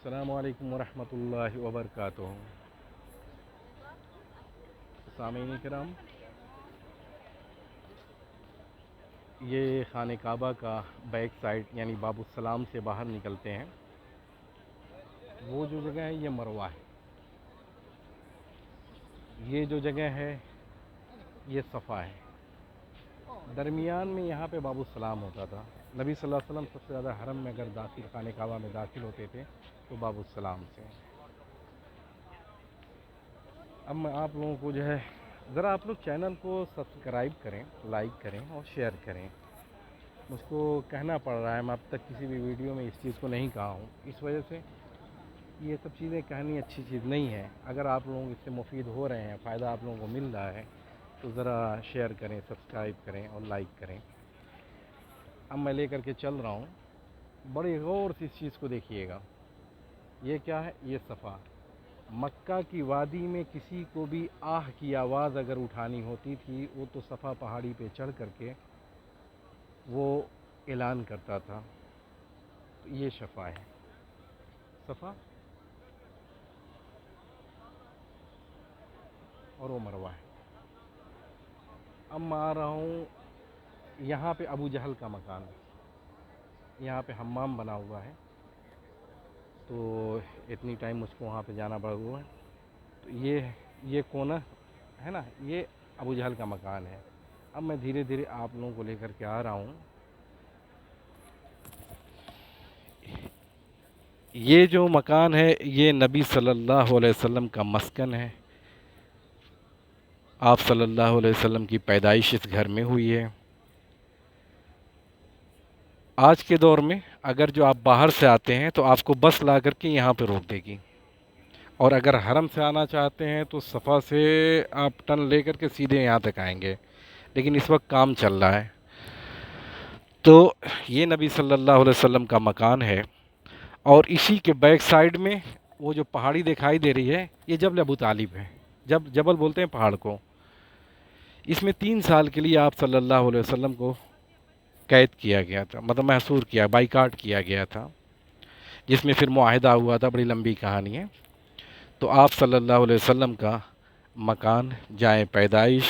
السلام علیکم ورحمۃ اللہ وبرکاتہ۔ سامعین کرام، یہ خانہ کعبہ کا بیک سائڈ یعنی باب السلام سے باہر نکلتے ہیں، وہ جو جگہ ہے یہ مروہ ہے، یہ جو جگہ ہے یہ صفا ہے، درمیان میں یہاں پہ باب السلام ہوتا تھا۔ نبی صلی اللہ علیہ وسلم سب سے زیادہ حرم میں اگر داخل خانہ کعبہ میں داخل ہوتے تھے تو باب السلام سے۔ اب میں آپ لوگوں کو جو ہے ذرا آپ لوگ چینل کو سبسکرائب کریں، لائک کریں اور شیئر کریں۔ مجھ کو کہنا پڑ رہا ہے، میں اب تک کسی بھی ویڈیو میں اس چیز کو نہیں کہا ہوں، اس وجہ سے یہ سب چیزیں کہنی اچھی چیز نہیں ہے۔ اگر آپ لوگ اس سے مفید ہو رہے ہیں، فائدہ آپ لوگوں کو مل رہا ہے تو ذرا شیئر کریں، سبسکرائب کریں اور لائک کریں۔ اب میں لے کر کے چل رہا ہوں، بڑے غور سے اس چیز کو دیکھیے گا۔ یہ کیا ہے؟ یہ صفا۔ مکہ کی وادی میں کسی کو بھی آہ کی آواز اگر اٹھانی ہوتی تھی، وہ تو صفا پہاڑی پہ چڑھ کر کے وہ اعلان کرتا تھا۔ یہ شفا ہے، صفا اور وہ مروہ ہے۔ اب میں آ رہا ہوں، یہاں پہ ابو جہل کا مکان ہے، یہاں پہ حمام بنا ہوا ہے، تو اتنی ٹائم مجھ کو وہاں پہ جانا پڑ ہوا ہے۔ تو یہ کونا ہے نا، یہ ابو جہل کا مکان ہے۔ اب میں دھیرے دھیرے آپ لوگوں کو لے کر کے آ رہا ہوں۔ یہ جو مکان ہے یہ نبی صلی اللہ علیہ وسلم کا مسکن ہے۔ آپ صلی اللہ علیہ وسلم کی پیدائش اس گھر میں ہوئی ہے۔ آج کے دور میں اگر جو آپ باہر سے آتے ہیں تو آپ کو بس لا کر کے یہاں پہ روک دے گی، اور اگر حرم سے آنا چاہتے ہیں تو صفا سے آپ ٹرن لے کر کے سیدھے یہاں تک آئیں گے، لیکن اس وقت کام چل رہا ہے۔ تو یہ نبی صلی اللہ علیہ وسلم کا مکان ہے، اور اسی کے بیک سائڈ میں وہ جو پہاڑی دکھائی دے رہی ہے یہ جبل ابو طالب ہے۔ جبل بولتے ہیں پہاڑ کو۔ اس میں 3 سال کے لیے آپ صلی اللہ علیہ وسلم کو قید کیا گیا تھا، مطلب محصور کیا، بائیکاٹ کیا گیا تھا، جس میں پھر معاہدہ ہوا تھا۔ بڑی لمبی کہانی ہے۔ تو آپ صلی اللہ علیہ وسلم کا مکان جائے پیدائش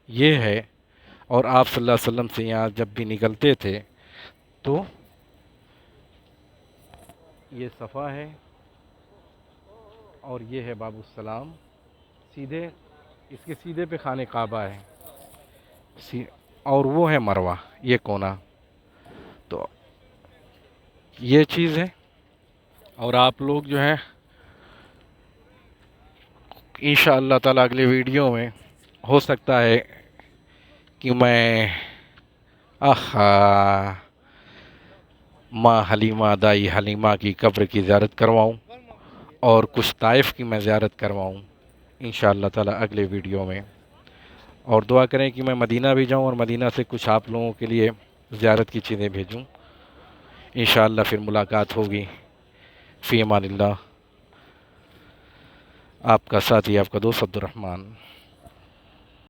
یہ ہے، اور آپ صلی اللہ علیہ وسلم سے یہاں جب بھی نکلتے تھے تو یہ صفا ہے، اور یہ ہے باب السلام۔ سیدھے اس کے سیدھے پہ خانہ کعبہ ہے، اور وہ ہے مروہ، یہ کونا۔ تو یہ چیز ہے، اور آپ لوگ جو ہے انشاءاللہ تعالیٰ اگلے ویڈیو میں ہو سکتا ہے کہ میں ماں حلیمہ، دائی حلیمہ کی قبر کی زیارت کرواؤں، اور کچھ طائف کی میں زیارت کرواؤں انشاءاللہ تعالیٰ اگلے ویڈیو میں۔ اور دعا کریں کہ میں مدینہ بھی جاؤں اور مدینہ سے کچھ آپ لوگوں کے لیے زیارت کی چیزیں بھیجوں۔ انشاءاللہ پھر ملاقات ہوگی۔ فی امان اللہ، آپ کا ساتھی، آپ کا دوست عبد الرحمن۔